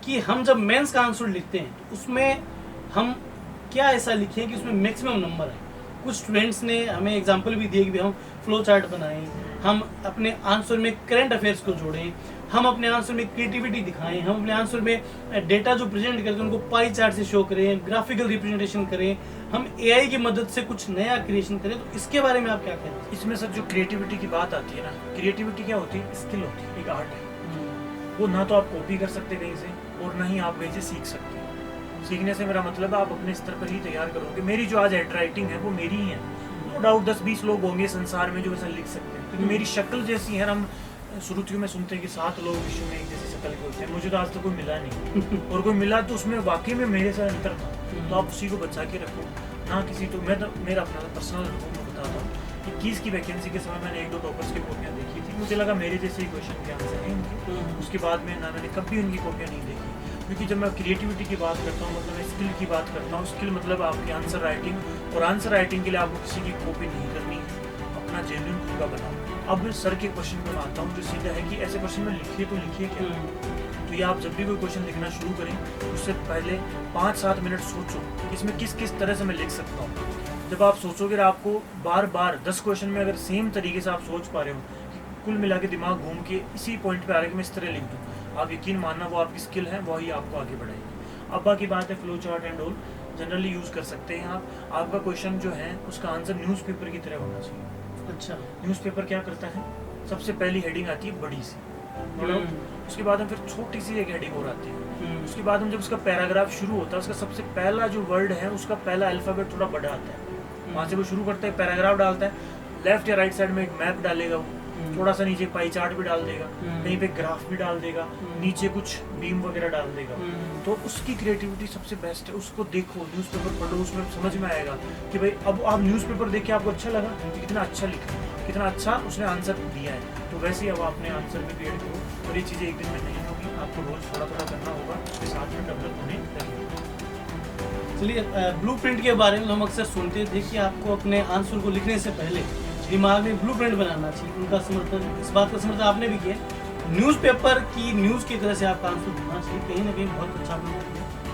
कि हम जब मेंस का आंसर लिखते हैं तो उसमें हम क्या ऐसा लिखें कि उसमें मैक्सिमम नंबर है। कुछ स्टूडेंट्स ने हमें एग्जांपल भी दिए कि भाई हम फ्लो चार्ट बनाएं, हम अपने आंसर में करंट अफेयर्स को जोड़ें, हम अपने आंसर में क्रिएटिविटी दिखाएं, हम अपने आंसर में डेटा जो प्रेजेंट करते हैं उनको पाई चार्ट से शो करें, ग्राफिकल रिप्रेजेंटेशन करें, हम एआई की मदद से कुछ नया क्रिएशन करें। तो इसके बारे में आप क्या कहते हैं? इसमें सर जो क्रिएटिविटी की बात आती है ना, क्रिएटिविटी क्या होती है? स्किल होती है, एक आर्ट है। वो ना तो आप कॉपी कर सकते कहीं से और ना ही आप कहीं से सीख सकते। सीखने से मेरा मतलब है आप अपने स्तर पर ही तैयार करोगे। मेरी जो आज हैंड राइटिंग है वो मेरी ही है। नो डाउट 10-20 लोग होंगे संसार में जो वैसा लिख सकते हैं, क्योंकि मेरी शक्ल जैसी है। हम शुरू में सुनते हैं कि 7 लोग विश्व में एक जैसी शक्ल के होते हैं, मुझे तो आज तक कोई मिला नहीं और कोई मिला तो उसमें वाकई में मेरे से अंतर था। तो आप उसी को बचा के रखो ना किसी। तो मैं तो मेरा अपना पर्सनल अनुभव मैं बताता हूँ। 21 की वैकेंसी के समय मैंने 1-2 टॉपर्स की कॉपियाँ देखी थी, मुझे लगा मेरे जैसे ही क्वेश्चन के आंसर हैं इनके। उसके बाद में ना मैंने कभी उनकी कॉपियाँ नहीं देखी, क्योंकि जब मैं क्रिएटिविटी की बात करता हूँ मतलब मैं स्किल की बात करता हूँ। स्किल मतलब आपकी आंसर राइटिंग, और आंसर राइटिंग के लिए आपको किसी की कॉपी नहीं करनी, अपना जेन्युइन खुद का बनाओ। अब सर के क्वेश्चन में आता हूँ जो सीधा है कि ऐसे क्वेश्चन में लिखिए तो लिखिए क्या। तो ये आप जब भी कोई क्वेश्चन लिखना शुरू करें उससे पहले 5-7 मिनट सोचो कि इसमें किस किस तरह से मैं लिख सकता हूँ। जब आप सोचोगे आपको बार बार 10 क्वेश्चन में अगर सेम तरीके से आप सोच पा रहे हो कि कुल मिला के दिमाग घूम के इसी पॉइंट पे आ रहा है कि मैं इस तरह लिख दूँ, आप यकीन मानना वो आपकी स्किल है, वही आपको आगे बढ़ाएगी। अब बाकी बात है flow chart and all generally use कर सकते हैं आप। आपका क्वेश्चन जो है उसका आंसर न्यूज़पेपर की तरह होना चाहिए। अच्छा, न्यूज़पेपर क्या करता है? सबसे पहली हेडिंग आती है बड़ी सी, उसके बाद में फिर छोटी सी एक हेडिंग और आती है। उसके बाद में जब उसका पैराग्राफ शुरू होता है उसका सबसे पहला जो वर्ड है उसका पहला अल्फ़ाबेट थोड़ा बड़ा आता है। वहाँ से वो शुरू करता है, पैराग्राफ डालता है, लेफ्ट या राइट साइड में एक मैप डालेगा वो, थोड़ा सा नीचे पाई चार्ट भी डाल देगा, कहीं पे ग्राफ भी डाल देगा, नीचे कुछ बीम वगैरह डाल देगा। तो उसकी क्रिएटिविटी सबसे बेस्ट है। उसको देखो, न्यूज़पेपर पढ़ो, उसमें समझ में आएगा कि भाई अब आप न्यूज़पेपर देख के आपको अच्छा लगा कि कितना अच्छा लिखा, कितना अच्छा उसने आंसर दिया है। तो वैसे ही अब आपने आंसर भी क्रिएट करो, और ये चीज़ें एक दिन में नहीं होगी, आपको रोज़ थोड़ा थोड़ा करना होगा, उसके साथ में डेवलप होने लगेगा। चलिए, ब्लूप्रिंट के बारे में हम अक्सर सुनते थे कि आपको अपने आंसर को लिखने से पहले दिमाग में ब्लूप्रिंट बनाना चाहिए। उनका समर्थन, इस बात का समर्थन आपने भी किया। न्यूज़पेपर की न्यूज़ की तरह से आपका आंसर होना चाहिए, कहीं ना कहीं बहुत अच्छा आपने किया।